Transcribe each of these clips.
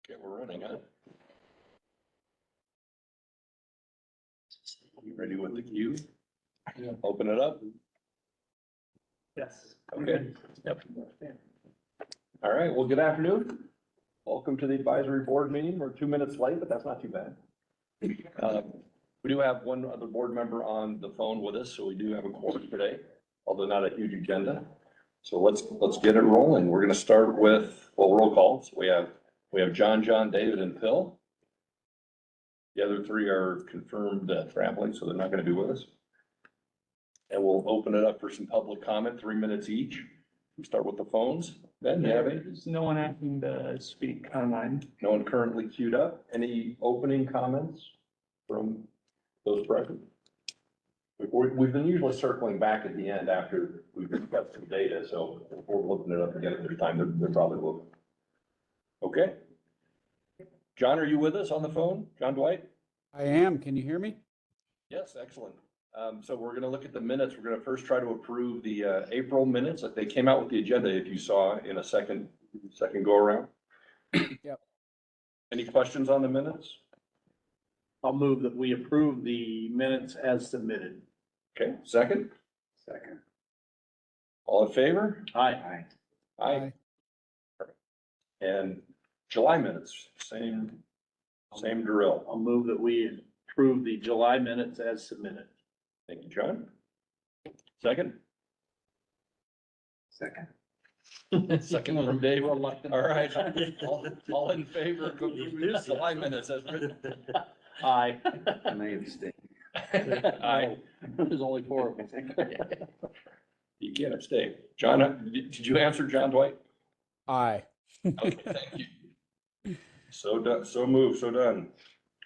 Okay, we're running, huh? You ready with the cue? Open it up. Yes. Okay. Yep. All right, well, good afternoon. Welcome to the advisory board meeting. We're 2 minutes late, but that's not too bad. We do have one other board member on the phone with us, so we do have a quorum today, although not a huge agenda. So let's get it rolling. We're gonna start with, well, roll call. So we have John, David, and Phil. The other three are confirmed traveling, so they're not gonna be with us. And we'll open it up for some public comment, 3 minutes each. We start with the phones. Ben, you have any? There's no one asking to speak online. No one currently queued up. Any opening comments from those present? We've been usually circling back at the end after we've discussed some data, so if we're looking it up again at this time, they're probably looking. Okay. John, are you with us on the phone? John Dwight? I am. Can you hear me? Yes, excellent. So we're gonna look at the minutes. We're gonna first try to approve the April minutes. They came out with the agenda, if you saw, in a second go around. Yep. Any questions on the minutes? I'll move that we approve the minutes as submitted. Okay, second? Second. All in favor? Aye. Aye. And July minutes, same drill. I'll move that we approve the July minutes as submitted. Thank you, John. Second? Second. Second from Dave. All right. All in favor of approving July minutes as written? Aye. I may abstain. Aye. There's only four of us. You can't abstain. John, did you answer, John Dwight? Aye. Okay, thank you. So done, so moved, so done.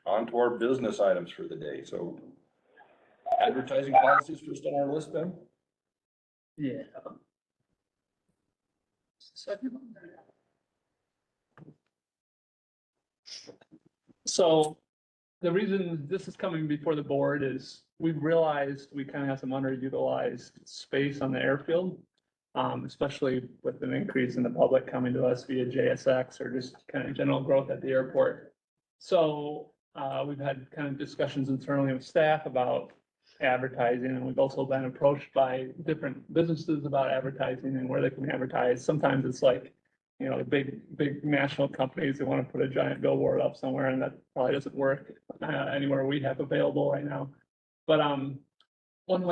On to our business items for the day. So advertising policies first on our list, Ben? Yeah. So the reason this is coming before the board is we've realized we kind of have some underutilized space on the airfield. Especially with an increase in the public coming to us via JSX or just kind of general growth at the airport. So we've had kind of discussions internally with staff about advertising, and we've also been approached by different businesses about advertising and where they can advertise. Sometimes it's like, you know, the big national companies that want to put a giant billboard up somewhere, and that probably doesn't work anywhere we have available right now. But one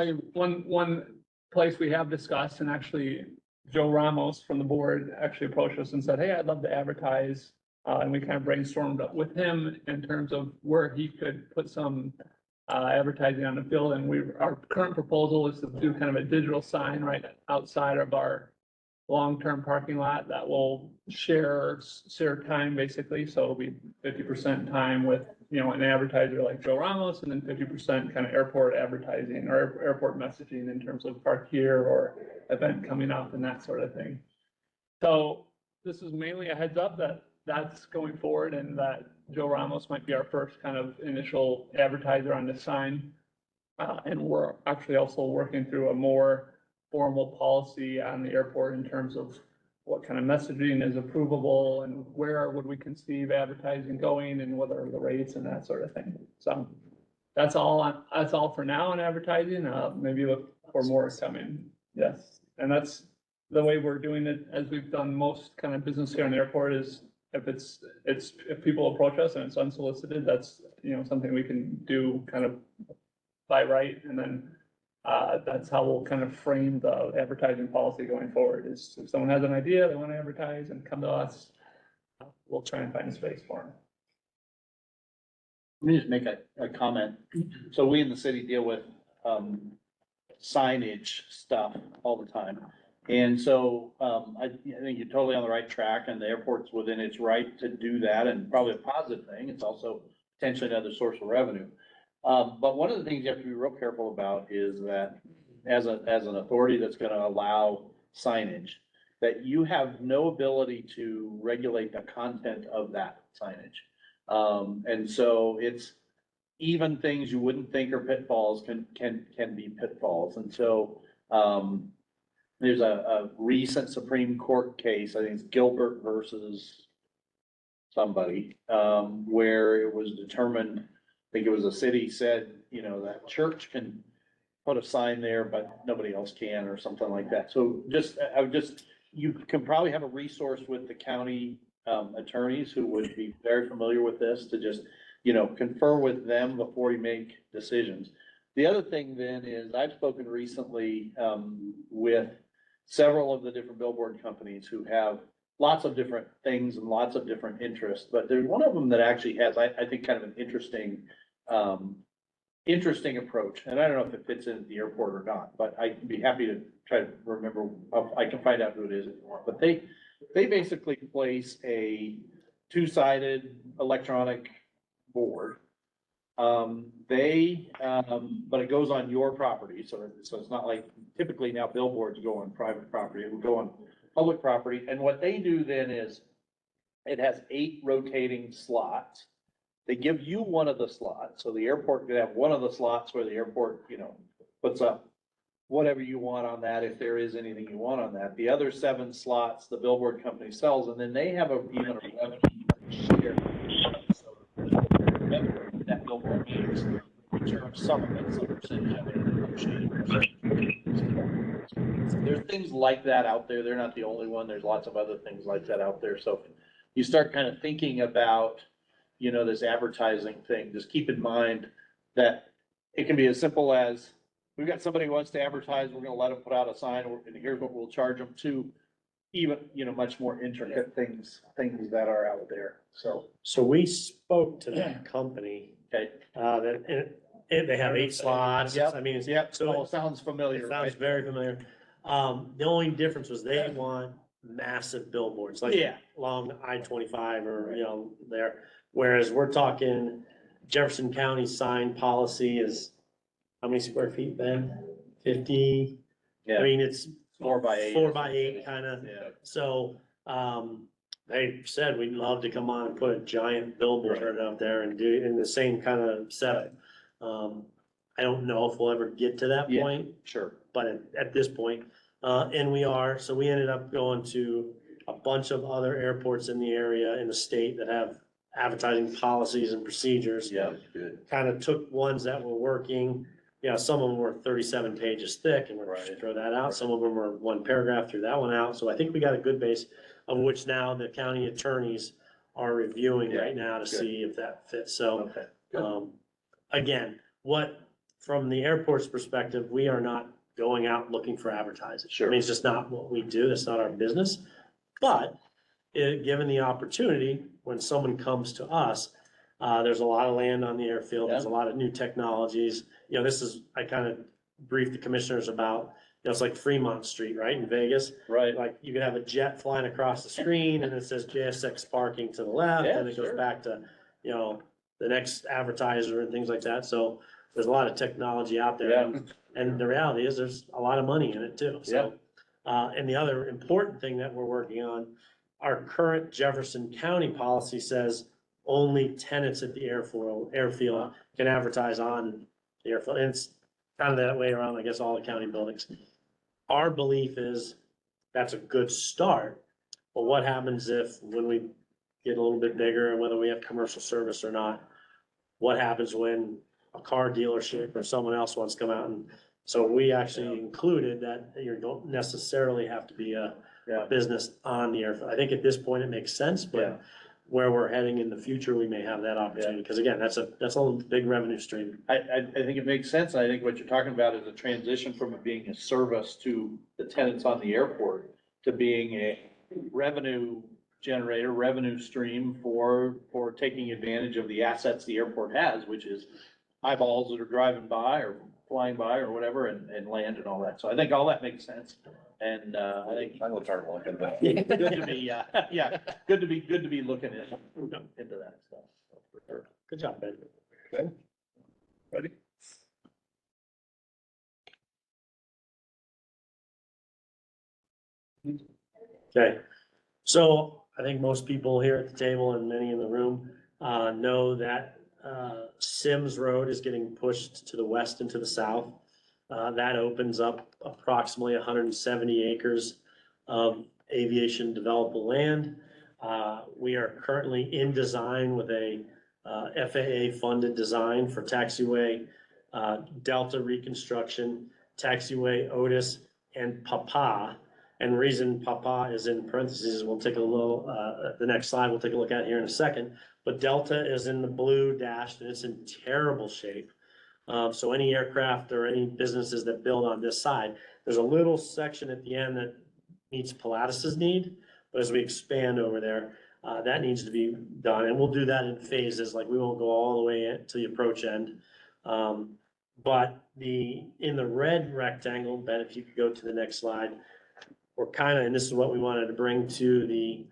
place we have discussed, and actually Joe Ramos from the board actually approached us and said, hey, I'd love to advertise. And we kind of brainstormed up with him in terms of where he could put some advertising on the field. And our current proposal is to do kind of a digital sign right outside of our long-term parking lot that will share time basically. So it'll be 50% time with, you know, an advertiser like Joe Ramos, and then 50% kind of airport advertising or airport messaging in terms of park here or event coming up and that sort of thing. So this is mainly a heads up that that's going forward, and that Joe Ramos might be our first kind of initial advertiser on this sign. And we're actually also working through a more formal policy on the airport in terms of what kind of messaging is approvable and where would we conceive advertising going and what are the rates and that sort of thing. So that's all for now on advertising. Maybe look for more coming. Yes. And that's the way we're doing it, as we've done most kind of business here in the airport, is if people approach us and it's unsolicited, that's, you know, something we can do kind of by right. And then that's how we'll kind of frame the advertising policy going forward, is if someone has an idea, they want to advertise and come to us, we'll try and find a space for them. Let me just make a comment. So we in the city deal with signage stuff all the time. And so I think you're totally on the right track, and the airport's within its right to do that, and probably a positive thing. It's also potentially another source of revenue. But one of the things you have to be real careful about is that as an authority that's going to allow signage, that you have no ability to regulate the content of that signage. And so it's even things you wouldn't think are pitfalls can be pitfalls. And so there's a recent Supreme Court case, I think it's Gilbert versus somebody, where it was determined, I think it was a city said, you know, that church can put a sign there, but nobody else can, or something like that. So you can probably have a resource with the county, attorneys who would be very familiar with this, to just, you know, confer with them before you make decisions. The other thing then is, I've spoken recently, with several of the different billboard companies who have lots of different things and lots of different interests, but there's one of them that actually has, I think, kind of an interesting approach. And I don't know if it fits in at the airport or not, but I'd be happy to try to remember, I can find out who it is if you want. But they basically place a two-sided electronic board. But it goes on your property, so it's not like, typically now billboards go on private property, it would go on public property. And what they do then is, it has 8 rotating slots. They give you one of the slots, so the airport could have one of the slots where the airport, you know, puts up whatever you want on that, if there is anything you want on that. The other 7 slots, the billboard company sells, and then they have even a revenue share. So that billboard makes, return some of it, some percentage of it, negotiated percentage. There's things like that out there. They're not the only one. There's lots of other things like that out there. So you start kind of thinking about, you know, this advertising thing, just keep in mind that it can be as simple as, we've got somebody who wants to advertise, we're gonna let them put out a sign, and here's what we'll charge them, to even, you know, much more intricate things that are out there, so. So we spoke to that company, Okay. they have 8 slots. Yep. I mean, it's, Yep, so so it sounds familiar, it sounds right? very familiar. The only difference was they want massive billboards, like Yeah. along I-25 or, you know, there. Whereas we're talking Jefferson County sign policy is, how many square feet, Ben? 50? I Yeah, mean, it's 4 by 8. 4 by 8 kind of. Yeah. So, they said we'd love to come on and put a giant billboard out there and do it in the same kind of setup. I don't know if we'll ever get to that Yeah. point, Sure. but at this point, and we are, so we ended up going to a bunch of other airports in the area, in the state, that have advertising policies and procedures. Yeah, good. Kind of took ones that were working, you know, some of them were 37 pages thick, and we're Right. throw that out. Some of them were 1 paragraph, threw that one out. So I think we got a good base, of which now the county attorneys are reviewing Yeah, right now to good. see if that fits. So, Okay. Good. again, from the airport's perspective, we are not going out looking for advertising. Sure. I mean, it's just not what we do. That's not our business. But given the opportunity, when someone comes to us, there's a lot of land on the airfield. There's a lot of new technologies. You know, I kind of briefed the commissioners about, you know, it's like Fremont Street, right, in Vegas. Right. Like, you could have a jet flying across the screen and it says JSX parking to the left, Yeah, and it goes sure. back to, you know, the next advertiser and things like that. So there's a lot of technology out there. Yeah. And the reality is, there's a lot of money in it too, so. And the other important thing that we're working on, our current Jefferson County policy says only tenants at the airfield can advertise on the airfield. And it's kind of that way around, I guess, all the county buildings. Our belief is that's a good start, but what happens when we get a little bit bigger, and whether we have commercial service or not? What happens when a car dealership or someone else wants to come out? And so we actually included that you don't necessarily have to be a Yeah. business on the airfield. I think at this point it makes sense, Yeah. but where we're heading in the future, we may have that opportunity. Because again, that's a big revenue stream. I think it makes sense. I think what you're talking about is a transition from it being a service to the tenants on the airport to being a revenue generator, revenue stream for taking advantage of the assets the airport has, which is eyeballs that are driving by or flying by or whatever, and land and all that. So I think all that makes sense. And, I think I'm gonna start looking at that. good to be, good to be looking into that stuff. For sure. Good job, Ben. Ready? Okay, so I think most people here at the table and many in the room know that Sims Road is getting pushed to the west and to the south. That opens up approximately 170 acres of aviation developable land. We are currently in design with a FAA-funded design for taxiway Delta reconstruction, taxiway Otis, and Papa. And the reason Papa is in parentheses, we'll take a little, the next slide we'll take a look at here in a second. But Delta is in the blue dashed and it's in terrible shape. So any aircraft or any businesses that build on this side, there's a little section at the end that meets Pilatus's need. But as we expand over there, that needs to be done. And we'll do that in phases, like we won't go all the way to the approach end. But in the red rectangle, Ben, if you could go to the next slide, we're kind of, and this is what we wanted to bring to the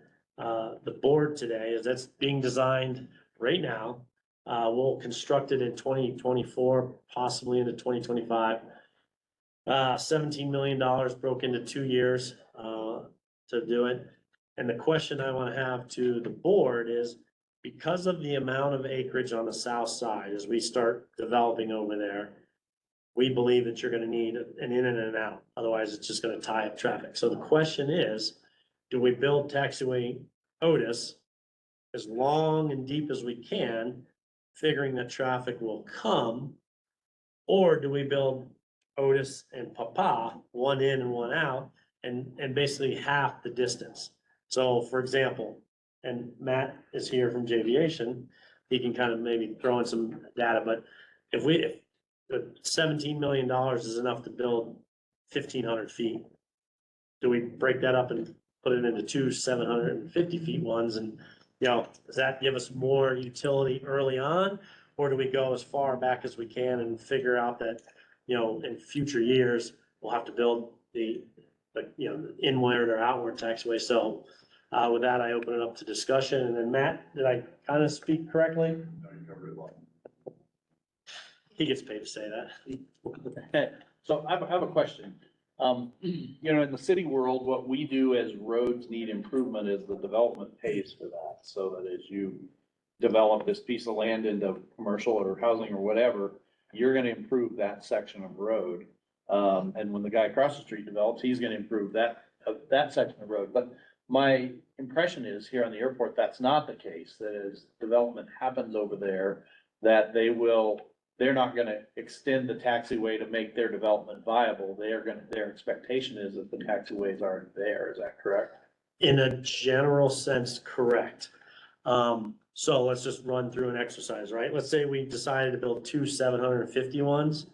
board today, is that's being designed right now. We'll construct it in 2024, possibly into 2025. $17 million broke into 2 years to do it. And the question I want to have to the board is, because of the amount of acreage on the south side, as we start developing over there, we believe that you're gonna need an in and an out, otherwise it's just gonna tie up traffic. So the question is, do we build taxiway Otis as long and deep as we can, figuring that traffic will come? Or do we build Otis and Papa, one in and one out, and basically half the distance? So for example, and Matt is here from Javiation, he can kind of maybe throw in some data, but if the $17 million is enough to build 1,500 feet, do we break that up and put it into two 750 feet ones? And, does that give us more utility early on? Or do we go as far back as we can and figure out that, in future years, we'll have to build the inward or outward taxiway? So with that, I open it up to discussion. And then Matt, did I kind of speak correctly? He gets paid to say that. So I have a question. In the city world, what we do as roads need improvement is the development pays for that. So that as you develop this piece of land into commercial or housing or whatever, you're gonna improve that section of road. And when the guy across the street develops, he's gonna improve that section of road. But my impression is here on the airport, that's not the case. That as development happens over there, that they're not gonna extend the taxiway to make their development viable. Their expectation is that the taxiways aren't there. Is that correct? In a general sense, correct. So let's just run through an exercise, right? Let's say we decided to build two 750 ones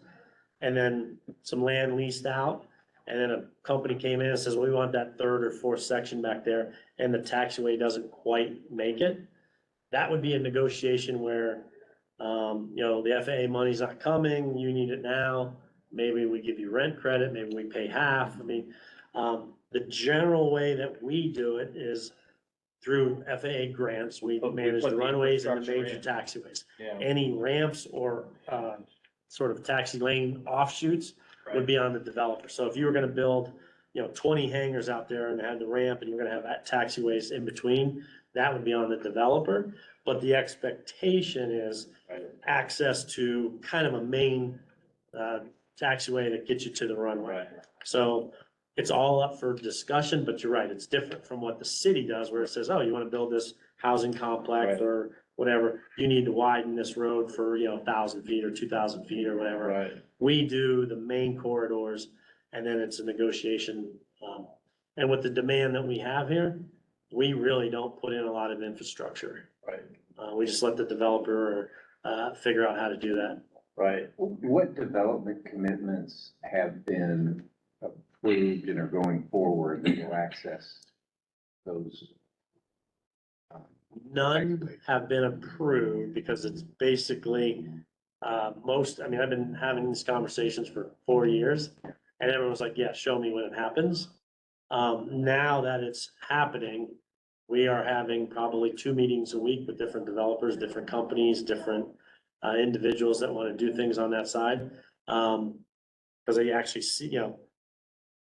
and then some land leased out. And then a company came in and says, we want that third or fourth section back there, and the taxiway doesn't quite make it. That would be a negotiation where, the FAA money's not coming, you need it now. Maybe we give you rent credit, maybe we pay half. I mean, the general way that we do it is through FAA grants. We But we manage put the the runways and the infrastructure major in. taxiways. Yeah. Any ramps or sort of taxi lane offshoots would be on the developer. So if you were gonna build, 20 hangars out there and had the ramp and you're gonna have taxiways in between, that would be on the developer. But the expectation is access to kind of a main taxiway that gets you to the runway. Right. So it's all up for discussion, but you're right, it's different from what the city does, where it says, oh, you wanna build this housing complex Right. or whatever, you need to widen this road for, 1,000 feet or 2,000 feet or whatever. Right. We do the main corridors, and then it's a negotiation. And with the demand that we have here, we really don't put in a lot of infrastructure. Right. We just let the developer figure out how to do that. Right. What development commitments have been approved and are going forward that will access those? None have been approved because it's basically, I've been having these conversations for 4 years, and everyone's like, yeah, show me when it happens. Now that it's happening, we are having probably 2 meetings a week with different developers, different companies, different individuals that want to do things on that side. Because they actually see,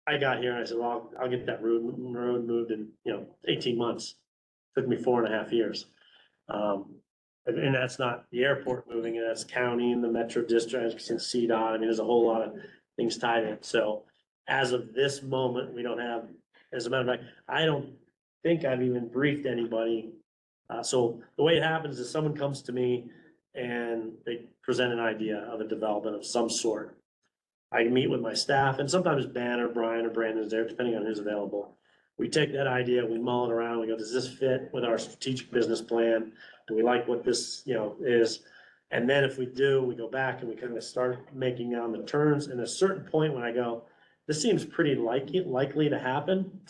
I got here and I said, well, I'll get that road moved in, 18 months. Took me 4.5 years. And that's not the airport moving, and that's county and the metro districts and CDOT. There's a whole lot of things tied in. So as of this moment, we don't have, as a matter of fact, I don't think I've even briefed anybody. So the way it happens is someone comes to me and they present an idea of a development of some sort. I meet with my staff, and sometimes Ben or Brian or Brandon's there, depending on who's available. We take that idea, we mull it around, we go, does this fit with our strategic business plan? Do we like what this, is? And then if we do, we go back and we kind of start making down the turns. And at a certain point when I go, this seems pretty likely to happen,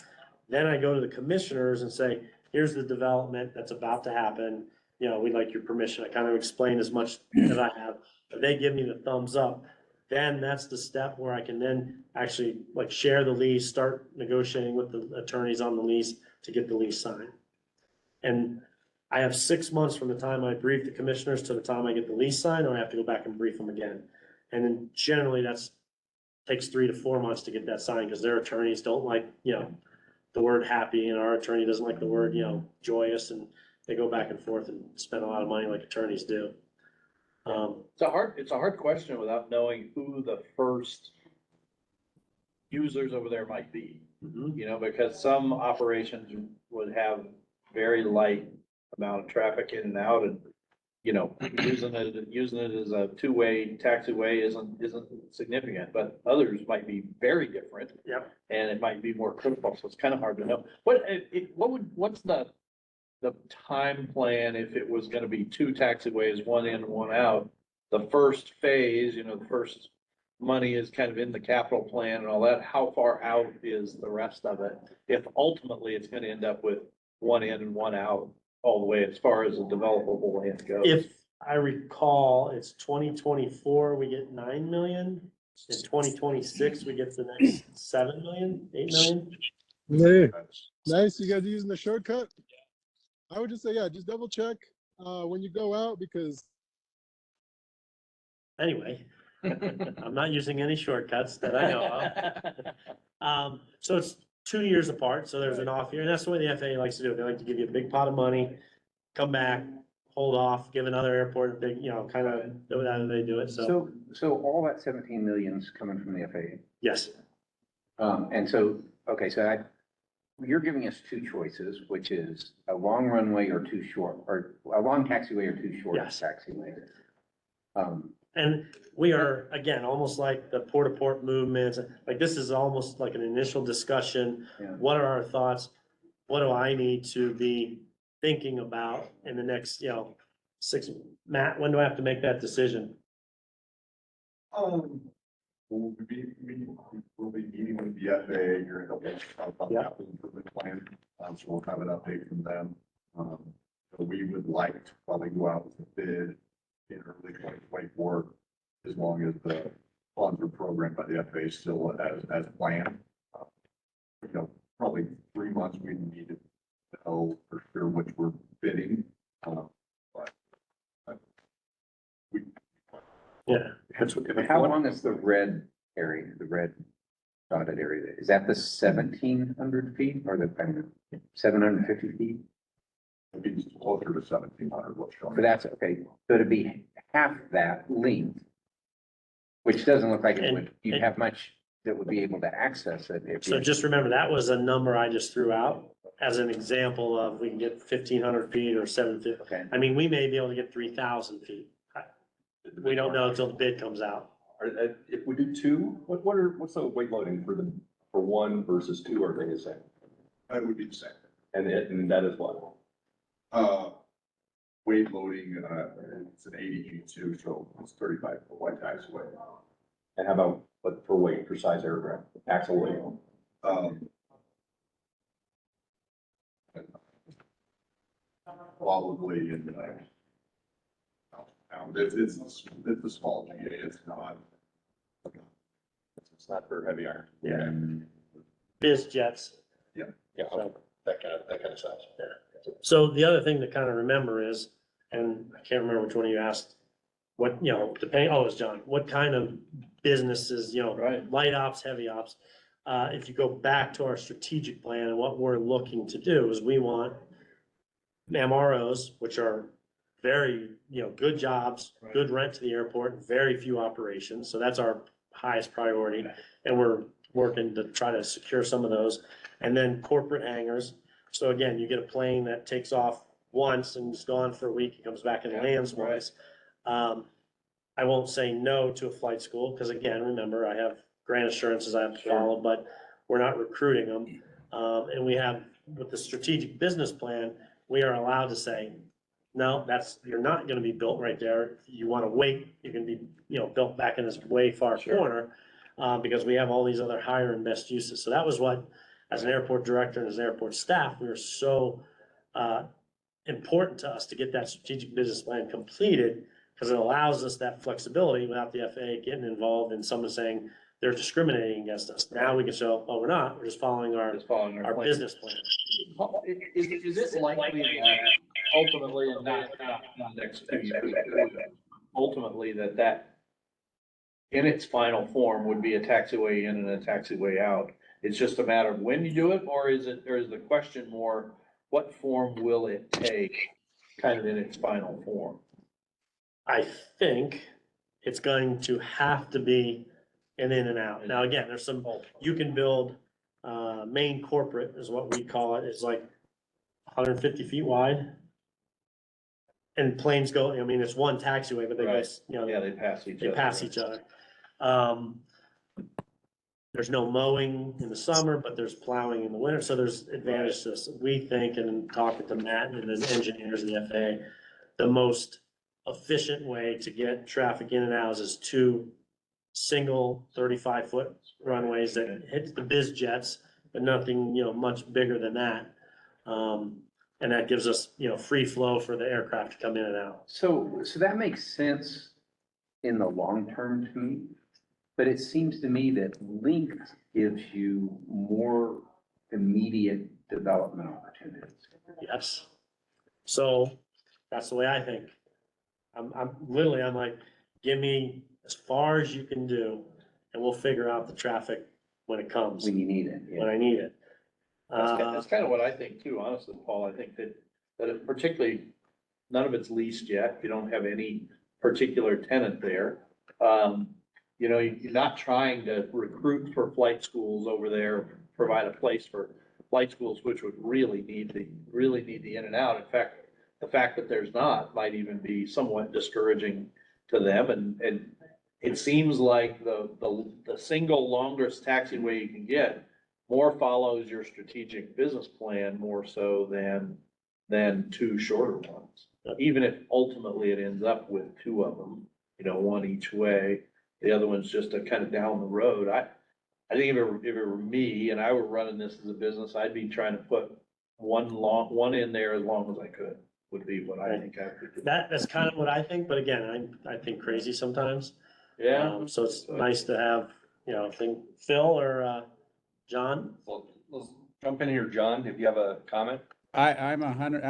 then I go to the commissioners and say, here's the development that's about to happen. We'd like your permission. I kind of explain as much as I have. If they give me the thumbs up, then that's the step where I can then actually like share the lease, start negotiating with the attorneys on the lease to get the lease signed. And I have 6 months from the time I brief the commissioners to the time I get the lease signed, or I have to go back and brief them again. And then generally takes 3 to 4 months to get that signed, because their attorneys don't like, the word happy, and our attorney doesn't like the word, joyous, and they go back and forth and spend a lot of money like attorneys do. It's a hard question without knowing who the first users over there might be. Because some operations would have very light amount of traffic in and out, and, using it as a two-way taxiway isn't significant, but others might be very different. Yep. And it might be more critical, so it's kind of hard to know. What's the time plan if it was gonna be two taxiways, one in and one out? The first phase, the first money is kind of in the capital plan and all that. How far out is the rest of it? If ultimately it's gonna end up with one in and one out all the way as far as the developable land goes. If I recall, it's 2024, we get 9 million. In 2026, we get the next 7 million, 8 million. Hey, nice, you guys using the shortcut? I would just say, yeah, just double check when you go out, because Anyway, I'm not using any shortcuts that I know of. So it's 2 years apart, so there's an off year, and that's the way the FAA likes to do it. They like to give you a big pot of money, come back, hold off, give another airport a big, kind of, how they do it, so, So all that 17 million's coming from the FAA. yes. And so, okay, so you're giving us two choices, which is a long runway or too short, or a long taxiway or too short Yes. taxiway. And we are, again, almost like the port-to-port movements, like this is almost like an initial discussion. Yeah. What are our thoughts? What do I need to be thinking about in the next, Matt, when do I have to make that decision? We'll be meeting with the FAA here in a week about the Yeah. capital improvement plan. So we'll have an update from them. So we would like to probably go out with a bid in early 2024, as long as the funds are programmed by the FAA still as planned. Probably 3 months we need to know for sure which we're bidding. But we. Yeah. How long is the red area, the red dotted area? Is that the 1,700 feet or the 750 feet? It's closer to 1,700, what's showing. But that's okay. So to be half that length, which doesn't look like it would, you'd have much that would be able to access it. If So you- just remember, that was a number I just threw out as an example of we can get 1,500 feet or 750. Okay. I mean, we may be able to get 3,000 feet. We don't know until the bid comes out. If we do two, what's the weight loading for one versus two, are they the same? It would be the same. And that is what? Wave loading, it's an 80 G2, so it's 35 foot wide taxiway. And how about, but for weight, for size aircraft, axle weight? Probably in, it's a small GA, it's not. It's not for heavy iron. Yeah. Biz jets. Yeah, So- that kind of size. So the other thing to kind of remember is, and I can't remember which one of you asked, what, depending, oh, it was John, what kind of businesses, Right. light ops, heavy ops. If you go back to our strategic plan and what we're looking to do is we want MROs, which are very, good jobs, good rent to the airport, very few operations. So that's our highest priority. And we're working to try to secure some of those. And then corporate hangars So again, you get a plane that takes off once and is gone for a week, it comes back and lands once. I won't say no to a flight school, because again, remember, I have grant assurances I have to follow, but we're not recruiting them. And we have, with the strategic business plan, we are allowed to say, no, you're not gonna be built right there. You wanna wait, you're gonna be, built back in this way far corner, because we have all these other higher and best uses. So that was what, as an airport director and as airport staff, we were so, important to us to get that strategic business plan completed, because it allows us that flexibility without the FAA getting involved and someone saying they're discriminating against us. Now we can show, oh, we're not, we're just following our plan. business plan. Is it likely that ultimately, and not next 2 years, ultimately that in its final form would be a taxiway in and a taxiway out? It's just a matter of when you do it, or is the question more, what form will it take kind of in its final form? I think it's going to have to be an in and out. Now, again, there's some, you can build, main corporate is what we call it. It's like 150 feet wide. And planes go, I mean, it's one taxiway, but they go, Right. Yeah, They pass each other. they pass each other. There's no mowing in the summer, but there's plowing in the winter, so there's advantages to this. We think, and talking to Matt and the engineers of the FAA, the most efficient way to get traffic in and out is two single 35-foot runways that hits the biz jets, but nothing, much bigger than that. And that gives us, free flow for the aircraft to come in and out. So that makes sense in the long term to me, but it seems to me that length gives you more immediate development opportunities. Yes. So that's the way I think. I'm like, give me as far as you can do, and we'll figure out the traffic when it comes, When you need it. when I need it. That's kind of what I think too, honestly, Paul. I think that it particularly, none of it's leased yet. You don't have any particular tenant there. You're not trying to recruit for flight schools over there, provide a place for flight schools, which would really need the in and out. In fact, the fact that there's not might even be somewhat discouraging to them. And it seems like the single longest taxiway you can get more follows your strategic business plan more so than two shorter ones. Even if ultimately it ends up with two of them, one each way, the other one's just a kind of down the road. I think if it were me and I were running this as a business, I'd be trying to put one in there as long as I could, would be what I think I could do. That's kind of what I think, but again, I think crazy sometimes. Yeah. So it's nice to have, Phil or, John. Well, let's jump in here, John, if you have a comment. I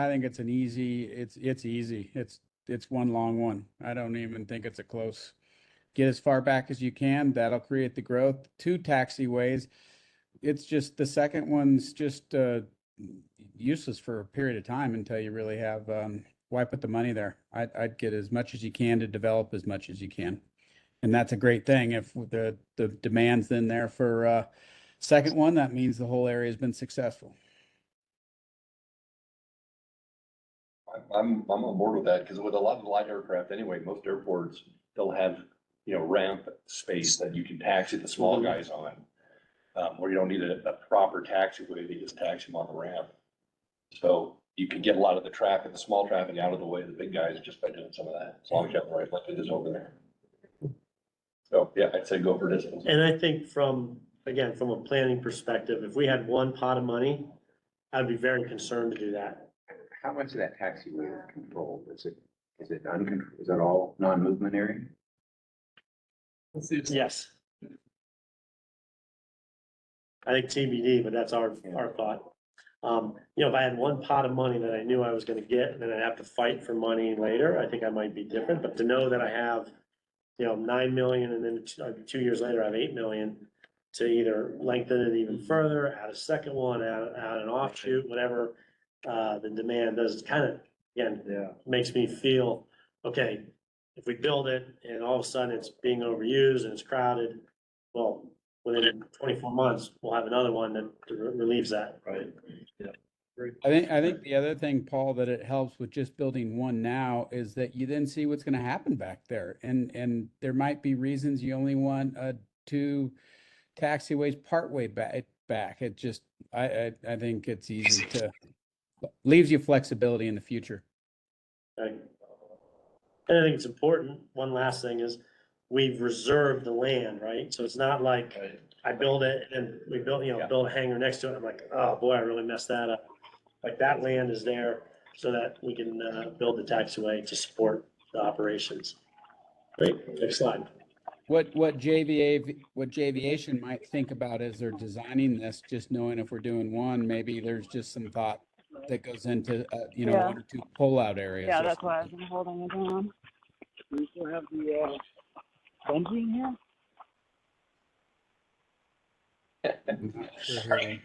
think it's easy. It's one long one. I don't even think it's a close. Get as far back as you can. That'll create the growth. Two taxiways. It's just the second one's just useless for a period of time until you really have why put the money there. I'd get as much as you can to develop as much as you can, and that's a great thing. If the demand's in there for second one, that means the whole area has been successful. I'm on board with that, because with a lot of light aircraft anyway, most airports, they'll have, ramp space that you can taxi the small guys on. Where you don't need a proper taxiway, they just taxi them on the ramp. So you can get a lot of the traffic, the small traffic out of the way of the big guys just by doing some of that, as long as you have the right like it is over there. So, yeah, I'd say go for distance. And I think from a planning perspective, if we had one pot of money, I'd be very concerned to do that. How much of that taxiway is controlled? Is it uncontrolled? Is it all non-movement area? Yes. I think TBD, but that's our thought. If I had one pot of money that I knew I was gonna get, and then I'd have to fight for money later, I think I might be different, but to know that I have, 9 million, and then 2 years later, I have 8 million to either lengthen it even further, add a second one, add an offshoot, whatever, the demand does, kind of, again, makes me feel, okay, if we build it and all of a sudden it's being overused and it's crowded, well, within 24 months, we'll have another one that relieves that. Right. Yeah. I think the other thing, Paul, that it helps with just building one now is that you then see what's gonna happen back there. And there might be reasons you only want two taxiways partway back. It just, I think it's easy to, leaves you flexibility in the future. Okay. And I think it's important, one last thing is, we've reserved the land, right? So it's not like I build it and we build, build a hangar next to it, I'm like, oh boy, I really messed that up. Like that land is there so that we can, build the taxiway to support the operations. Great, next slide. What JVation might think about as they're designing this, just knowing if we're doing one, maybe there's just some thought that goes into, Yeah. 1 or 2 pull-out areas. Yeah, or that's why I've something. been holding it down. We still have the benzene here? I'm not sure here.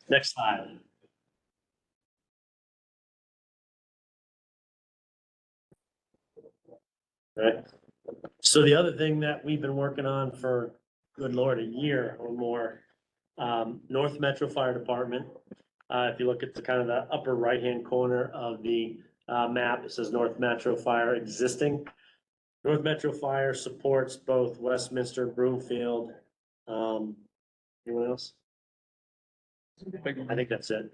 Next slide. Right. So the other thing that we've been working on for, good Lord, a year or more, North Metro Fire Department. If you look at the kind of the upper right-hand corner of the map, it says North Metro Fire existing. North Metro Fire supports both Westminster, Broomfield. Anyone else? I think that's it.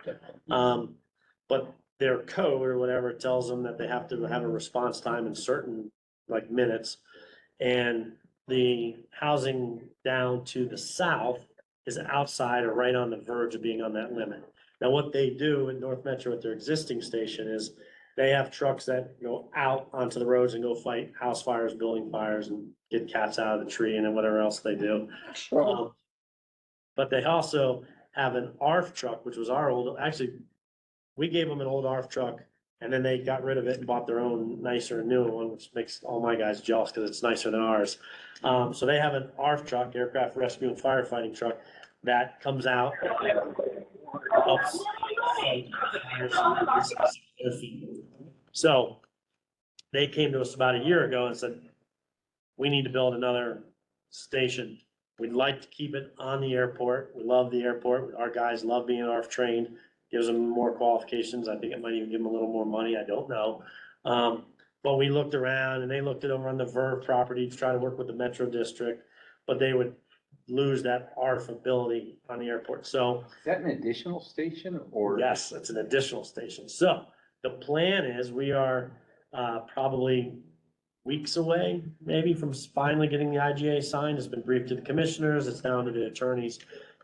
But their code or whatever tells them that they have to have a response time in certain like minutes. And the housing down to the south is outside or right on the verge of being on that limit. Now, what they do in North Metro at their existing station is they have trucks that go out onto the roads and go fight house fires, building fires, and get cats out of the tree and then whatever else they do. But they also have an ARF truck, which was our old, actually, we gave them an old ARF truck and then they got rid of it and bought their own nicer, newer one, which makes all my guys jealous because it's nicer than ours. So they have an ARF truck, aircraft rescue and firefighting truck, that comes out, helps fight fires. So they came to us about a year ago and said, we need to build another station. We'd like to keep it on the airport. We love the airport. Our guys love being ARF trained. Gives them more qualifications. I think it might even give them a little more money. I don't know. But we looked around and they looked it over on the Verve property to try to work with the Metro District, but they would lose that ARF ability on the airport. So Is that an additional station or? yes, it's an additional station. So the plan is we are probably weeks away, maybe from finally getting the IGA signed. It's been briefed to the commissioners. It's down to the attorneys,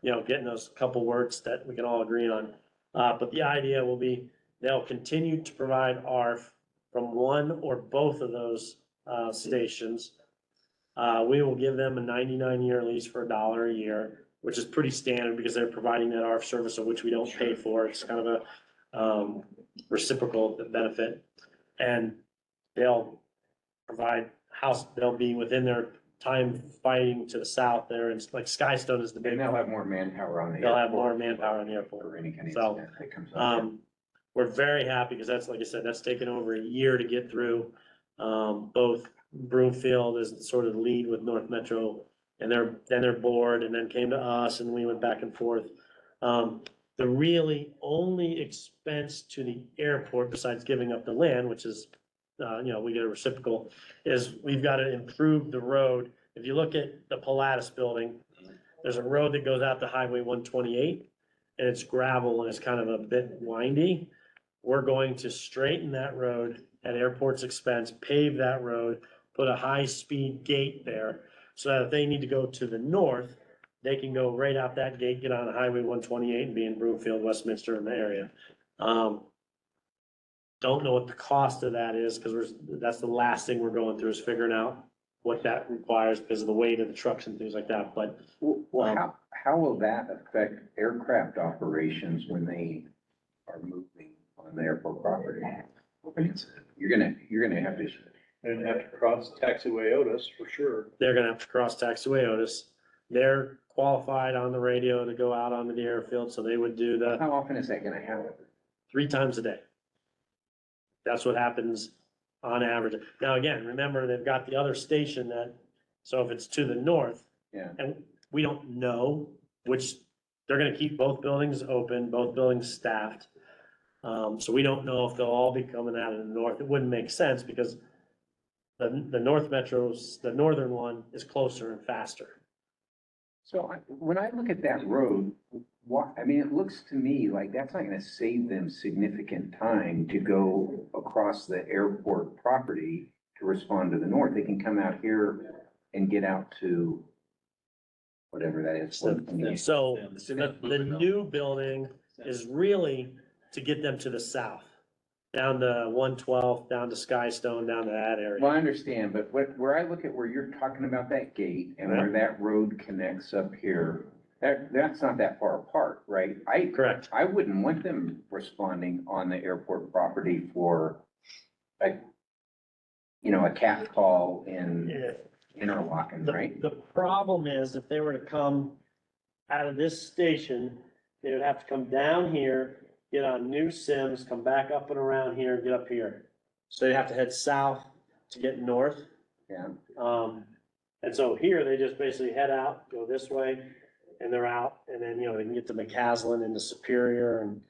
getting those couple words that we can all agree on. But the idea will be they'll continue to provide ARF from one or both of those stations. We will give them a 99-year lease for $1 a year, which is pretty standard because they're providing that ARF service of which we don't pay for. It's kind of a reciprocal benefit. And they'll provide they'll be within their time fighting to the south there. And like Skystone is the big. And they'll have more manpower on the. They'll have more manpower on the airport. For any kind of So, incident that comes up. We're very happy because that's, like I said, that's taken over a year to get through. Both Broomfield is sort of the lead with North Metro and their board, and then came to us and we went back and forth. The really only expense to the airport besides giving up the land, which is, we get a reciprocal, is we've got to improve the road. If you look at the Pilatus building, there's a road that goes out to Highway 128 and it's gravel and it's kind of a bit windy. We're going to straighten that road at airport's expense, pave that road, put a high-speed gate there so that if they need to go to the north, they can go right out that gate, get on Highway 128 and be in Broomfield, Westminster in the area. Don't know what the cost of that is because that's the last thing we're going through is figuring out what that requires because of the weight of the trucks and things like that. But Well, how will that affect aircraft operations when they are moving on the airport property? You're gonna have to. And have to cross taxiway Otis for sure. they're gonna have to cross taxiway Otis. They're qualified on the radio to go out onto the airfield, so they would do the How often is that gonna happen? 3 times a day. That's what happens on average. Now, again, remember, they've got the other station so if it's to the north, Yeah. and we don't know they're gonna keep both buildings open, both buildings staffed. So we don't know if they'll all be coming out of the north. It wouldn't make sense because the north metros, the northern one is closer and faster. So when I look at that road, I mean, it looks to me like that's not gonna save them significant time to go across the airport property to respond to the north. They can come out here and get out to whatever that is. So the new building is really to get them to the south, down to 112, down to Skystone, down to that Well, area. I understand, but where I look at where you're talking about that gate and where that road connects up here, that's not that far apart, right? Correct. I wouldn't want them responding on the airport property for a cat call in Yeah. Interlochen, right? The problem is if they were to come out of this station, they would have to come down here, get on New Sims, come back up and around here, and get up here. So they'd have to head south to get north. Yeah. And so here they just basically head out, go this way, and they're out, and then, they can get to McCaslin and to Superior and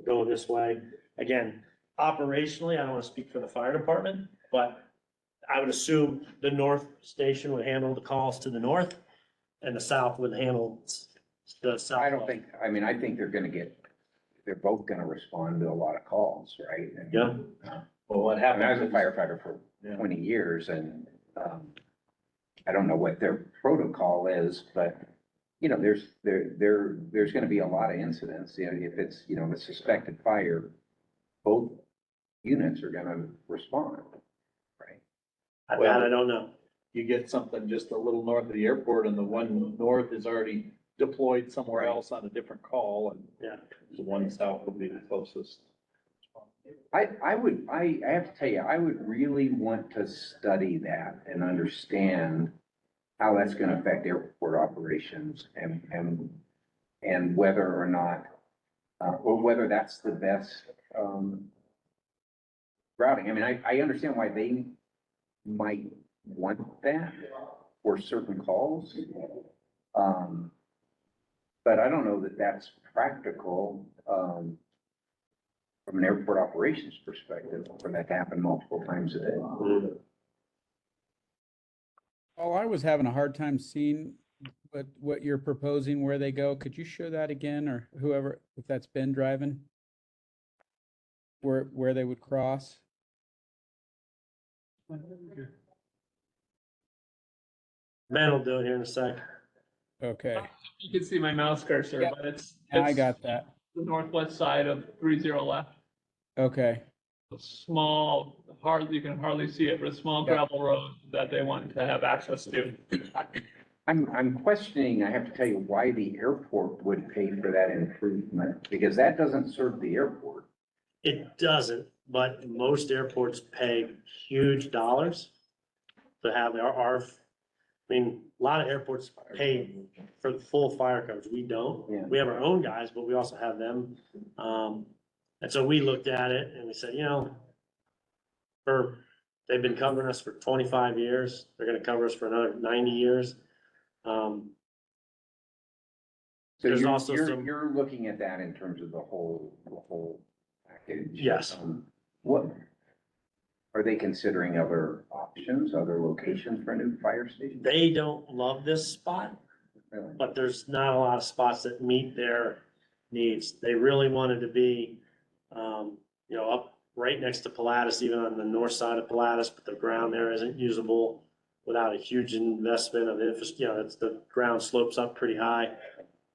go this way. Again, operationally, I don't want to speak for the fire department, but I would assume the north station would handle the calls to the north and the south would handle the south. I think they're both gonna respond to a lot of calls, right? And, Yeah. Well, what I mean, I was happens? a firefighter for 20 years and, I don't know what their protocol is, but, there's gonna be a lot of incidents, if it's, a suspected fire, both units are gonna respond, right? That I don't know. You get something just a little north of the airport and the one north is already deployed somewhere else on a different call and Yeah. the one south will be the closest. I have to tell you, I would really want to study that and understand how that's gonna affect airport operations and whether or not, or whether that's the best, routing. I mean, I understand why they might want that for certain calls. But I don't know that that's practical, from an airport operations perspective, for that to happen multiple times a day. Oh, I was having a hard time seeing what you're proposing, where they go. Could you show that again, or whoever, if that's Ben driving? Where they would cross? Ben will do it here in a sec. Okay, You can see my mouse cursor, Yep. but it's I got that. the northwest side of 30 left. Okay, A small, you can hardly see it, but a small Yeah. gravel road that they want to have access to. I'm questioning, I have to tell you, why the airport would pay for that improvement, because that doesn't serve the airport. It doesn't, but most airports pay huge dollars to have I mean, a lot of airports pay for the full fire coverage. We don't. Yeah. We have our own guys, but we also have them. And so we looked at it and we said, they've been covering us for 25 years. They're gonna cover us for another 90 years. So There's also you're looking at that in terms of the whole package. Yes. What, are they considering other options, other locations for a new fire station? They don't love this spot, Really? but there's not a lot of spots that meet their needs. They really wanted to be, up right next to Pilatus, even on the north side of Pilatus, but the ground there isn't usable without a huge investment of infrastructure. It's the ground slopes up pretty high.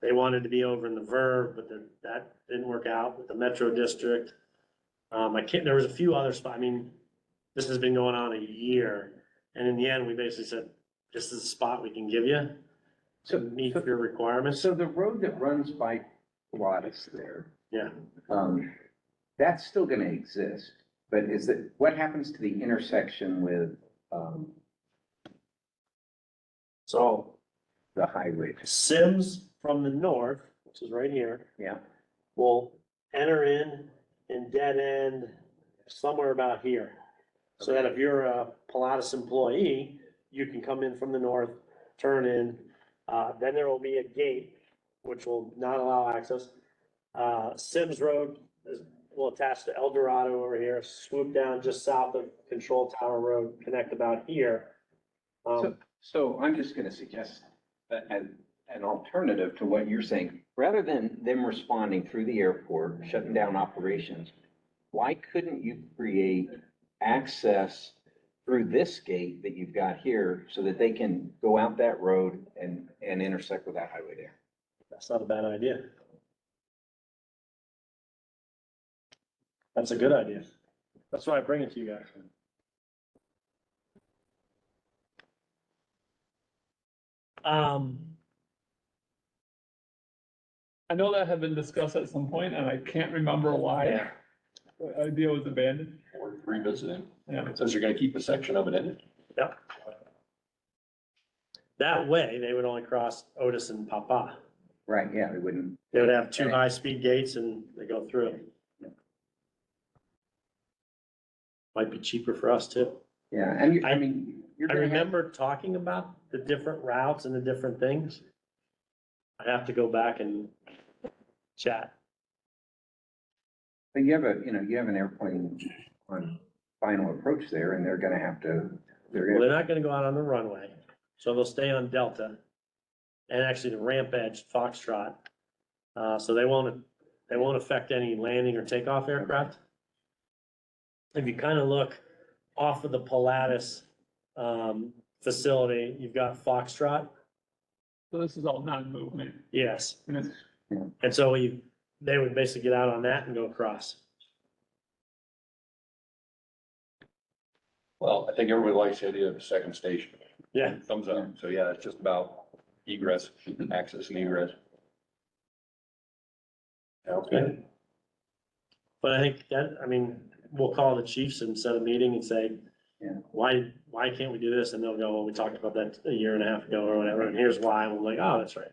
They wanted to be over in the Verve, but that didn't work out with the Metro District. There was a few other spots. I mean, this has been going on a year, and in the end, we basically said, this is the spot we can give you to meet your requirements. So the road that runs by Pilatus there, Yeah. that's still gonna exist, but what happens to the intersection with, So the highway? Sims from the north, which is right here, Yeah, will enter in and dead end somewhere about here. So that if you're a Pilatus employee, you can come in from the north, turn in, then there will be a gate which will not allow access. Sims Road will attach to El Dorado over here, swoop down just south of Control Tower Road, connect about here. So I'm just gonna suggest an alternative to what you're saying. Rather than them responding through the airport, shutting down operations, why couldn't you create access through this gate that you've got here so that they can go out that road and intersect with that highway there? That's not a bad idea. That's a good idea. That's why I bring it to you guys. I know that had been discussed at some point, and I can't remember why Yeah. the idea was abandoned. Or revisiting. Yeah. It says you're gonna keep a section of it in it. Yep. That way, they would only cross Otis and Papa. Right, yeah, they wouldn't. They would have two high-speed gates and they go through it. Might be cheaper for us too. Yeah, and I mean, you're I gonna have, remember talking about the different routes and the different things. I have to go back and chat. but you have an airplane on final approach there, and they're gonna have to, Well, they're not gonna go out on the runway, so they'll stay on Delta. And actually the ramp edge Foxtrot. So they won't affect any landing or takeoff aircraft. If you kind of look off of the Pilatus, facility, you've got Foxtrot. So this is all non-movement. Yes. And it's And so they would basically get out on that and go across. Well, I think everybody likes the idea of a second station. Yeah. Thumbs up. So yeah, it's just about egress, access and egress. Sounds good. But I think that, I mean, we'll call the chiefs and set a meeting and say, Yeah. why can't we do this? And they'll go, well, we talked about that a year and a half ago or whatever, and here's why. And I'm like, oh, that's right.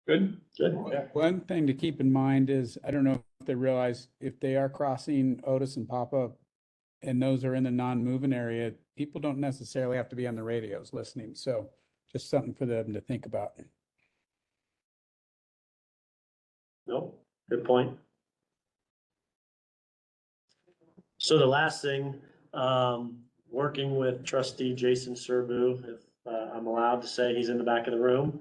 good. Good. One thing to keep in mind is, I don't know if they realize, if they are crossing Otis and Papa and those are in the non-moving area, people don't necessarily have to be on the radios listening. So just something for them to think about. No, good point. So the last thing, working with trustee Jason Serbu, if I'm allowed to say he's in the back of the room.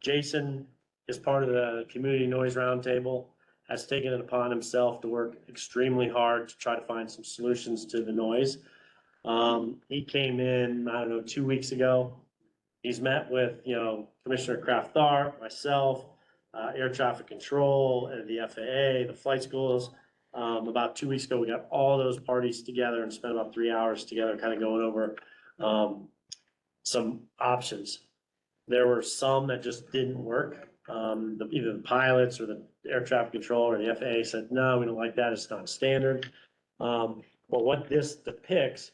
Jason is part of the community noise roundtable, has taken it upon himself to work extremely hard to try to find some solutions to the noise. He came in, I don't know, 2 weeks ago. He's met with, Commissioner Kraft Tharp, myself, air traffic control, and the FAA, the flight schools. About 2 weeks ago, we got all those parties together and spent about 3 hours together, kind of going over some options. There were some that just didn't work. Either the pilots or the air traffic control or the FAA said, no, we don't like that, it's not standard. But what this depicts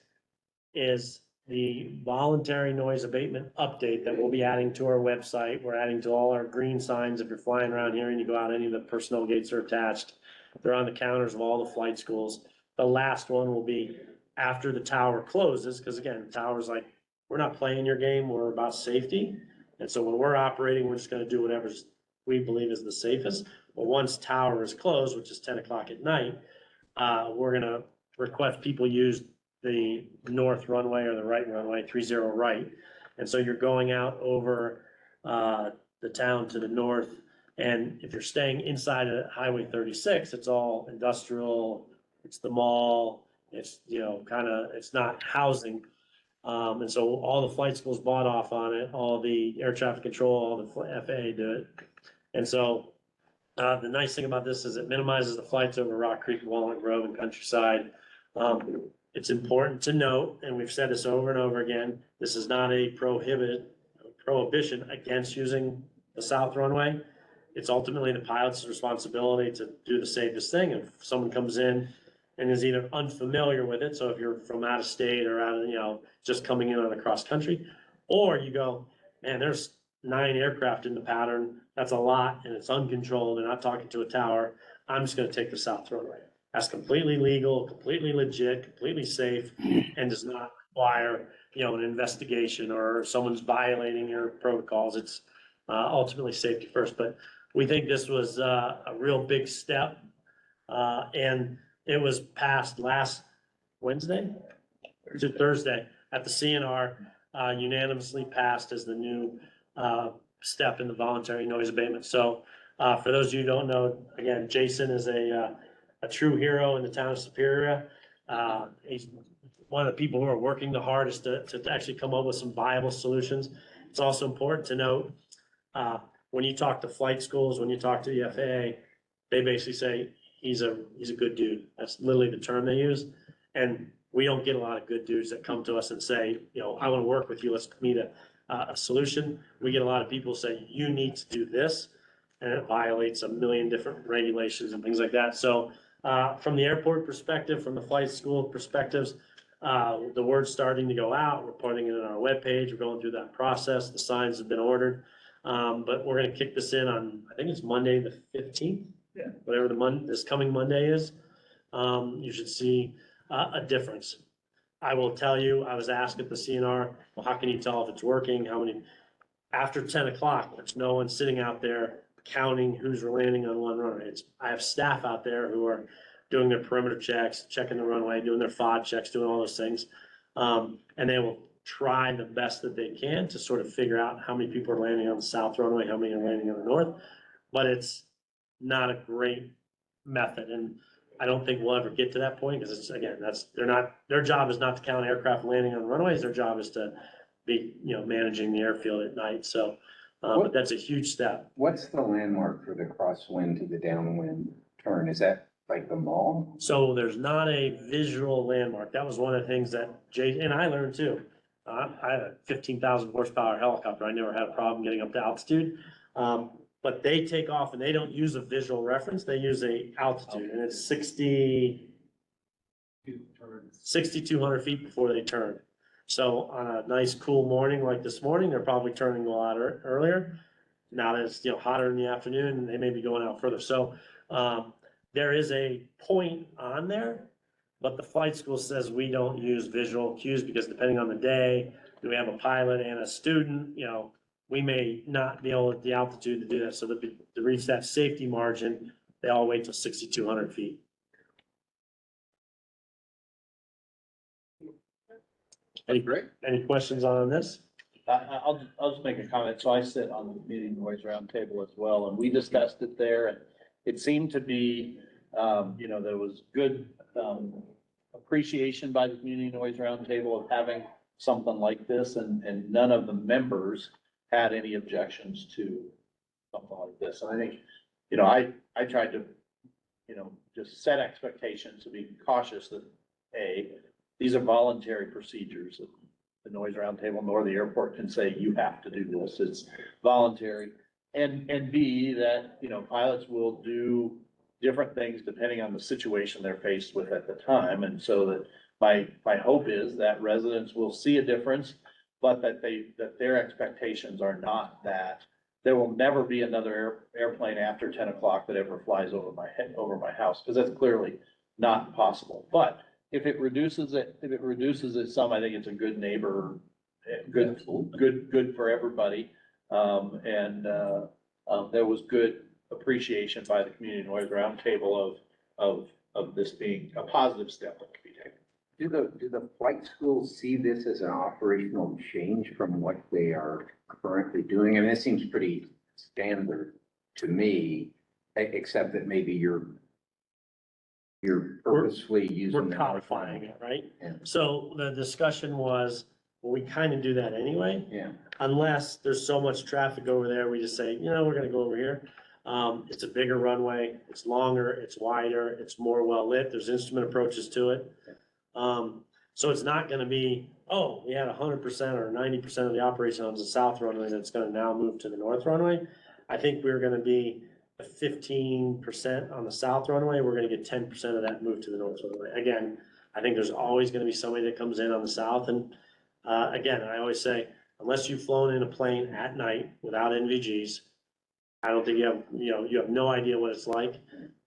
is the voluntary noise abatement update that we'll be adding to our website. We're adding to all our green signs. If you're flying around here and you go out, any of the personnel gates are attached. They're on the counters of all the flight schools. The last one will be after the tower closes, because again, the tower's like, we're not playing your game, we're about safety. And so when we're operating, we're just gonna do whatever we believe is the safest. But once tower is closed, which is 10 o'clock at night, we're gonna request people use the north runway or the right runway, 30 right. And so you're going out over the town to the north. And if you're staying inside of Highway 36, it's all industrial, it's the mall, it's, it's not housing. And so all the flight schools bought off on it, all the air traffic control, all the FAA do it. And so the nice thing about this is it minimizes the flights over Rock Creek, Walnut Grove and Countryside. It's important to note, and we've said this over and over again, this is not a prohibition against using the south runway. It's ultimately the pilot's responsibility to do the safest thing. If someone comes in and is either unfamiliar with it, so if you're from out of state or out of, just coming in on a cross country, or you go, man, there's 9 aircraft in the pattern, that's a lot, and it's uncontrolled, they're not talking to a tower, I'm just gonna take the south runway. That's completely legal, completely legit, completely safe, and does not require, you know, an investigation or someone's violating your protocols. It's ultimately safety first, but we think this was a real big step. And it was passed last Wednesday to Thursday at the CNR, unanimously passed as the new step in the voluntary noise abatement. So for those of you who don't know, again, Jason is a true hero in the town of Superior. He's one of the people who are working the hardest to actually come up with some viable solutions. It's also important to note, when you talk to flight schools, when you talk to the FAA, they basically say, he's a good dude. That's literally the term they use. And we don't get a lot of good dudes that come to us and say, you know, I want to work with you. Let's meet a solution. We get a lot of people say, you need to do this. And it violates a million different regulations and things like that. So from the airport perspective, from the flight school perspectives, the word's starting to go out. We're putting it on our webpage. We're going through that process. The signs have been ordered. But we're going to kick this in on, I think it's Monday, the 15th. Yeah. Whatever this coming Monday is. You should see a difference. I will tell you, I was asked at the CNR, well, how can you tell if it's working? How many, after 10 o'clock, there's no one sitting out there counting who's landing on one runway. I have staff out there who are doing their perimeter checks, checking the runway, doing their FOD checks, doing all those things. And they will try the best that they can to sort of figure out how many people are landing on the south runway, how many are landing on the north. But it's not a great method. And I don't think we'll ever get to that point because it's, again, their job is not to count aircraft landing on runways. Their job is to be, you know, managing the airfield at night. So, but that's a huge step. What's the landmark for the crosswind to the downwind turn? Is that like the mall? So there's not a visual landmark. That was one of the things that Jay and I learned too. I have a 15,000 horsepower helicopter. I never had a problem getting up to altitude. But they take off and they don't use a visual reference. They use a altitude and it's 6,200 feet before they turn. So on a nice cool morning like this morning, they're probably turning a lot earlier. Now that it's, you know, hotter in the afternoon, they may be going out further. So there is a point on there, but the flight school says we don't use visual cues because depending on the day, do we have a pilot and a student, you know, we may not be able at the altitude to do that. So to reach that safety margin, they all wait till 6,200 feet. Any questions on this? I'll just make a comment. So I sit on the community noise roundtable as well, and we discussed it there, and it seemed to be, you know, there was good appreciation by the community noise roundtable of having something like this, and none of the members had any objections to something like this. And I think, you know, I tried to, you know, just set expectations to be cautious that, A, these are voluntary procedures. The noise roundtable nor the airport can say you have to do this. It's voluntary. And B, that, you know, pilots will do different things depending on the situation they're faced with at the time. And so that my hope is that residents will see a difference, but that their expectations are not that there will never be another airplane after 10 o'clock that ever flies over my head, over my house, because that's clearly not possible. But if it reduces it some, I think it's a good neighbor, good for everybody. There was good appreciation by the community noise roundtable of this being a positive step that could be taken. Do the flight schools see this as an operational change from what they are currently doing? I mean, it seems pretty standard to me, except that maybe you're purposely using. We're codifying it, right? Yeah. So the discussion was, well, we kind of do that anyway. Yeah. Unless there's so much traffic over there, we just say, you know, we're gonna go over here. It's a bigger runway, it's longer, it's wider, it's more well lit, there's instrument approaches to it. So it's not gonna be, oh, we had 100% or 90% of the operation on the south runway that's gonna now move to the north runway. I think we're gonna be 15% on the south runway, we're gonna get 10% of that moved to the north runway. Again, I think there's always gonna be somebody that comes in on the south, and again, I always say, unless you've flown in a plane at night without NVGs, I don't think you have no idea what it's like,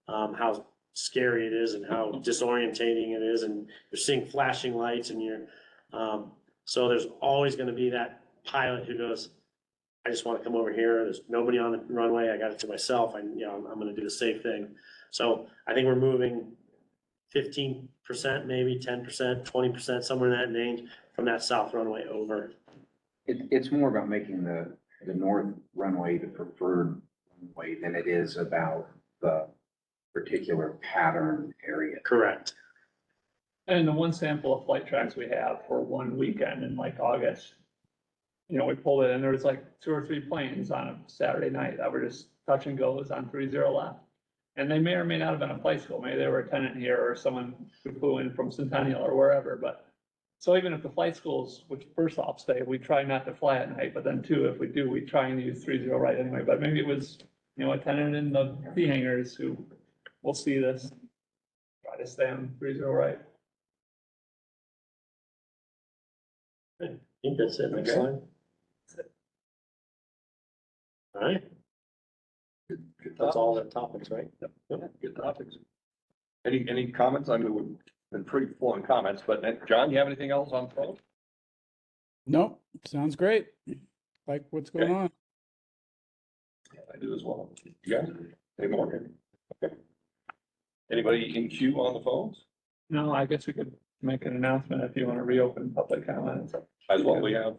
how scary it is and how disorientating it is, and you're seeing flashing lights and you're So there's always gonna be that pilot who goes, I just wanna come over here, there's nobody on the runway, I got it to myself, I'm gonna do the safe thing. So I think we're moving 15%, maybe 10%, 20%, somewhere in that range from that south runway over. It's more about making the north runway the preferred runway than it is about the particular pattern area. Correct. And the one sample of flight tracks we have for one weekend in like August, we pulled it and there was like 2 or 3 planes on a Saturday night that were just touch and goes on 30 left. And they may or may not have been a flight school. Maybe they were a tenant here or someone who flew in from Centennial or wherever, but so even if the flight schools, which first off stay, we try not to fly at night, but then two, if we do, we try and use 30 right anyway. But maybe it was, a tenant in the P hangars who will see this, try to stay on 30 right. I think that's it. Next Okay. slide. All right, that's all the topics, right? Good topics. Any comments? I mean, we've been pretty full on comments, but John, you have anything else on phone? Nope, sounds great. Like what's going on? I do as well. You guys, any more? Okay. Anybody in queue on the phones? No, I guess we could make an announcement if you want to reopen public comments. As well, we have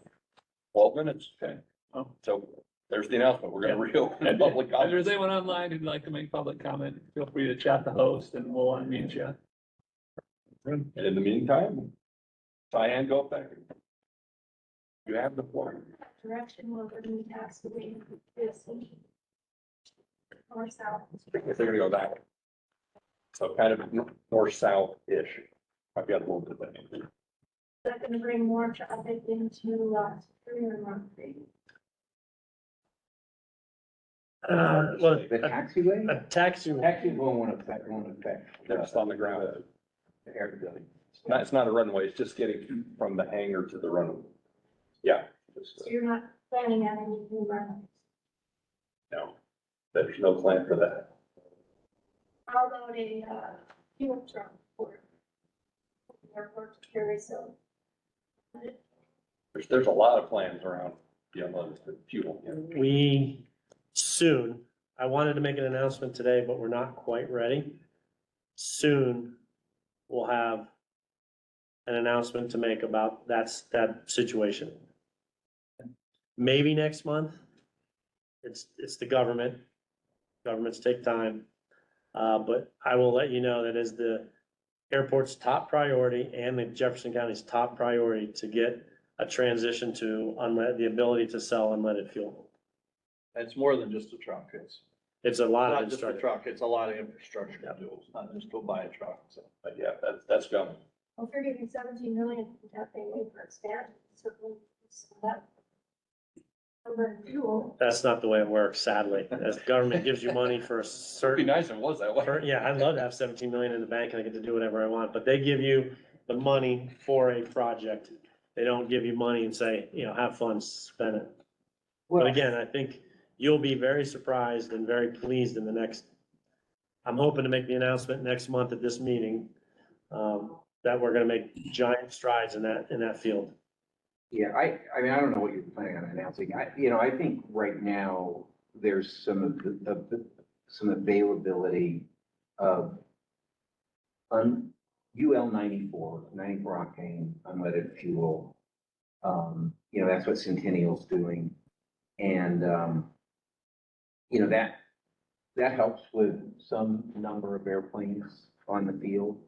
12 minutes. Okay. Oh. So there's the announcement. We're gonna reopen public If there's comments. anyone online who'd like to make public comment, feel free to chat the host and we'll unmute you. And in the meantime, Diane, go back. You have the floor. Direction will be tax away this or south. If they're gonna go that way. So kind of north-south-ish. I've got a little bit of that. Is that gonna bring more traffic into, 3 or 1 Well, The taxiway? a taxi, Taxi won't affect. They're just on the ground. The air. It's not a runway, it's just getting from the hangar to the runway. Yeah. Just, So you're not planning on any new runs? no, there's no plan for that. How about a, fuel truck for the airport to carry so? There's a lot of plans around, the fuel. we soon, I wanted to make an announcement today, but we're not quite ready. Soon, we'll have an announcement to make about that situation. Maybe next month. It's the government. Governments take time. But I will let you know that is the airport's top priority and the Jefferson County's top priority to get a transition to the ability to sell unleaded fuel. It's more than just a truck, It's a lot of not just a infrastructure. truck, it's a lot of infrastructure to do, it's not just go buy a truck, so. But yeah, that's coming. Well, if you're getting 17 million, that they wait for expansion, certainly, so that. Number of fuel. That's not the way it works, sadly. As the government gives you money for a It'd be certain, nice if it was that way. yeah, I'd love to have 17 million in the bank and I get to do whatever I want, but they give you the money for a project. They don't give you money and say, have fun, spend it. But again, I think you'll be very surprised and very pleased in the next, I'm hoping to make the announcement next month at this meeting, that we're gonna make giant strides in that field. Yeah, I mean, I don't know what you're planning on announcing. I think right now there's some some availability of UL 94 octane unleaded fuel. That's what Centennial's doing. And, that helps with some number of airplanes on the field.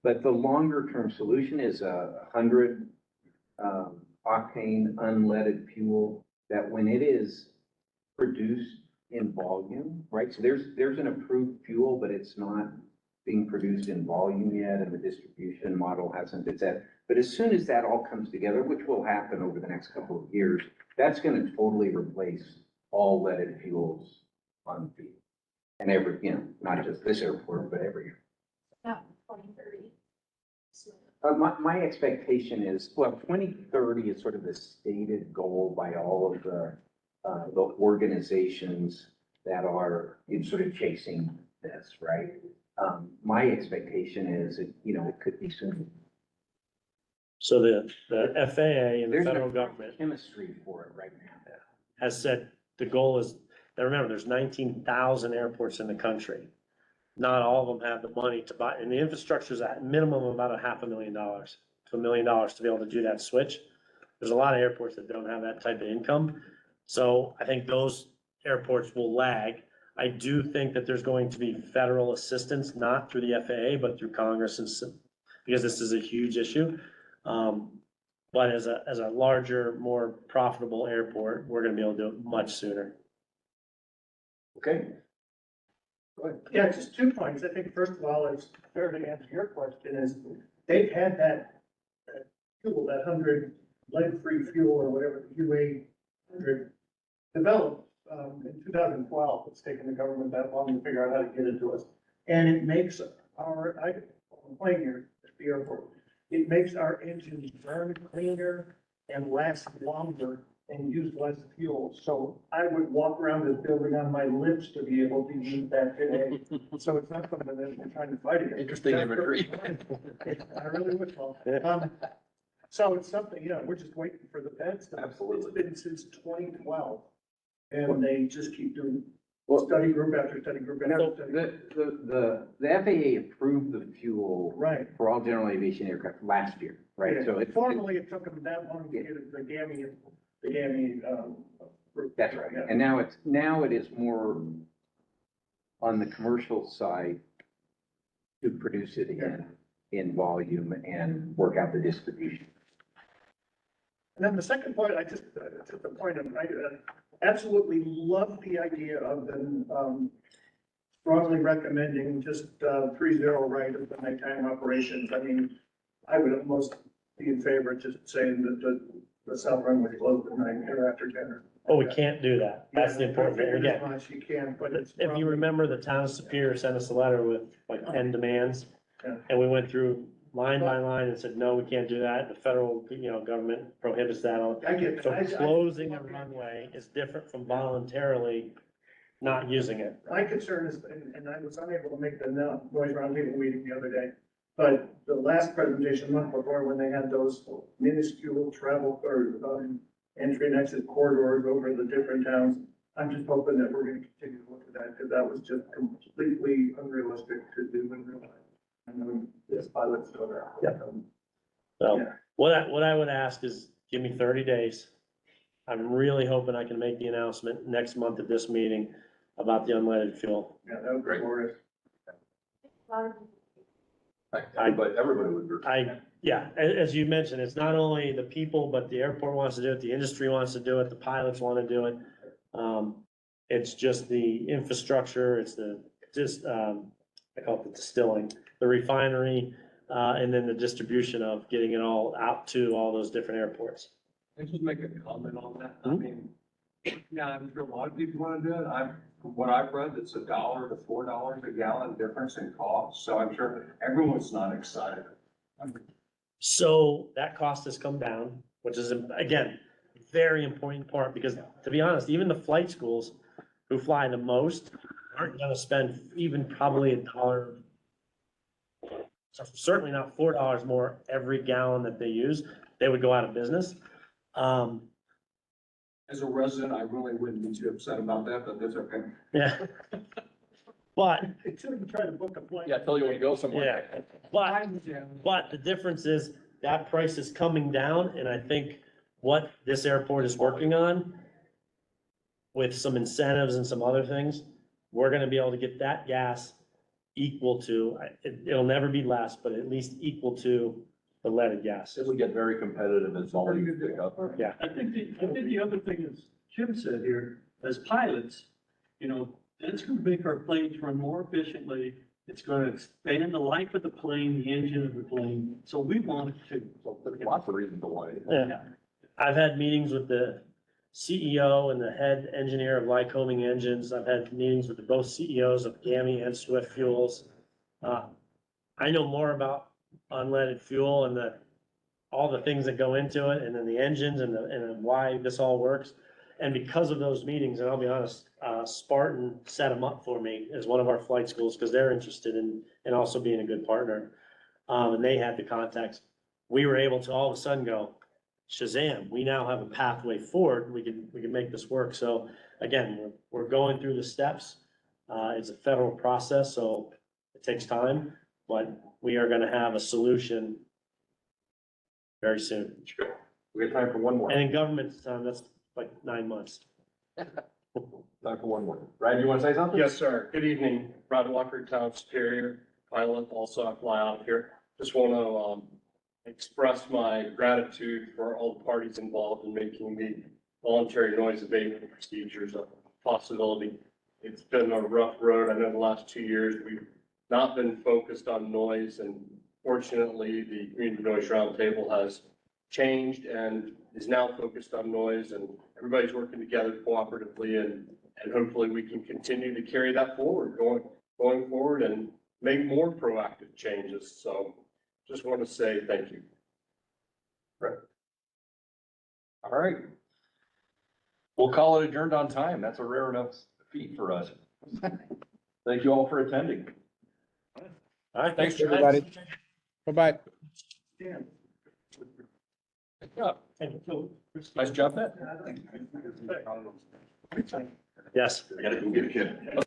But the longer term solution is 100 octane unleaded fuel that when it is produced in volume, right? So there's an approved fuel, but it's not being produced in volume yet, and the distribution model hasn't, but as soon as that all comes together, which will happen over the next couple of years, that's gonna totally replace all leaded fuels on the field. And not just this airport, but every year. Not 2030. My expectation is, 2030 is sort of the stated goal by all of the organizations that are sort of chasing this, right? My expectation is, it could be soon. So the FAA and the There's federal a government chemistry for it right now. has said the goal is, now remember, there's 19,000 airports in the country. Not all of them have the money to buy, and the infrastructure is at minimum about $500,000 to $1 million to be able to do that switch. There's a lot of airports that don't have that type of income. So I think those airports will lag. I do think that there's going to be federal assistance, not through the FAA, but through Congress and because this is a huge issue. But as a larger, more profitable airport, we're gonna be able to do it much sooner. Okay. Yeah, just 2 points. I think first of all, it's fair to answer your question is they've had that fuel, that 100 lead-free fuel or whatever, the UA 100 developed, in 2012. It's taken the government that long to figure out how to get it to us. And it makes I'm playing here at the airport. It makes our engines burn cleaner and last longer and use less fuel. So I would walk around this building on my lips to be able to use that today. So it's not something that we're trying to fight against. Interesting imagery. I really would, Paul. So it's something, we're just waiting for the feds. Absolutely. It's been since 2012. And they just keep doing Well, study group after study group after study. the FAA approved the fuel Right. for all general aviation aircraft last year, right? Yeah. So it's. Formally, it took them that long to get the GAMI, group. That's right. Yeah. And now it is more on the commercial side to produce it in volume and work out the distribution. And then the second point, I just, to the point of, I absolutely love the idea of them, strongly recommending just, 3-0 right of the nighttime operations. I mean, I would almost be in favor of just saying that the south runway closed at night or after dinner. But we can't do that. That's the important thing. Figured as Again, much you can, but it's. if you remember, the town of Superior sent us a letter with like 10 demands. Yeah. And we went through line by line and said, no, we can't do that. The federal, government prohibits that. I get it. So I- closing a runway is different from voluntarily not using it. My concern is, and I was unable to make the noise roundtable meeting the other day, but the last presentation, the month before, when they had those minuscule travel or entry and exit corridors over the different towns, I'm just hoping that we're gonna continue to look at that, because that was just completely unrealistic to do in real life. I know this pilot's still there. Yeah. So Yeah. what I would ask is give me 30 days. I'm really hoping I can make the announcement next month at this meeting about the unleaded fuel. Yeah, that would be glorious. Everybody would agree. Yeah, as you mentioned, it's not only the people, but the airport wants to do it, the industry wants to do it, the pilots want to do it. It's just the infrastructure, it's I call it the distilling, the refinery, and then the distribution of getting it all out to all those different airports. I just make a comment on that. I mean, yeah, I'm sure a lot of people want to do it. From what I've read, it's $1 to $4 a gallon difference in cost. So I'm sure everyone's not excited. So that cost has come down, which is, again, very important part, because to be honest, even the flight schools who fly the most aren't gonna spend even probably $1, so certainly not $4 more every gallon that they use. They would go out of business. As a resident, I really wouldn't be too upset about that, but that's okay. Yeah. But, Until you try to book a flight. Yeah, tell you when to go somewhere. yeah, but the difference is that price is coming down, and I think what this airport is working on with some incentives and some other things, we're gonna be able to get that gas equal to, it'll never be less, but at least equal to the leaded gas. It would get very competitive as volume pick up. Yeah. I think the other thing is, Jim said here, as pilots, that's gonna make our planes run more efficiently. It's gonna expand the life of the plane, the engine of the plane, so we want it to. So there's lots of reasons to why. Yeah. I've had meetings with the CEO and the head engineer of Lycoming Engines. I've had meetings with both CEOs of GAMI and Swift Fuels. I know more about unleaded fuel and all the things that go into it, and then the engines and why this all works. And because of those meetings, and I'll be honest, Spartan set them up for me as one of our flight schools, because they're interested in also being a good partner. And they had the contacts. we were able to all of a sudden go, Shazam, we now have a pathway forward. We can make this work. So again, we're going through the steps. It's a federal process, so it takes time, but we are gonna have a solution very soon. Sure. We have time for one more. And in government time, that's like 9 months. Time for one more. Brad, you want to say something? Yes, sir. Good evening. Brad Walker, Town Superior, pilot, also I fly out here. Just want to express my gratitude for all the parties involved in making the voluntary noise abatement procedures a possibility. It's been a rough road. I know the last 2 years, we've not been focused on noise, and fortunately, the Community Noise Roundtable has changed and is now focused on noise, and everybody's working together cooperatively, and hopefully we can continue to carry that forward, going forward and make more proactive changes. So just want to say thank you. Right. All right. We'll call it adjourned on time. That's a rare enough feat for us. Thank you all for attending. All right. Thanks, Everybody. Bye-bye. Yeah. Nice job, Matt. Yes. I gotta go get a kid.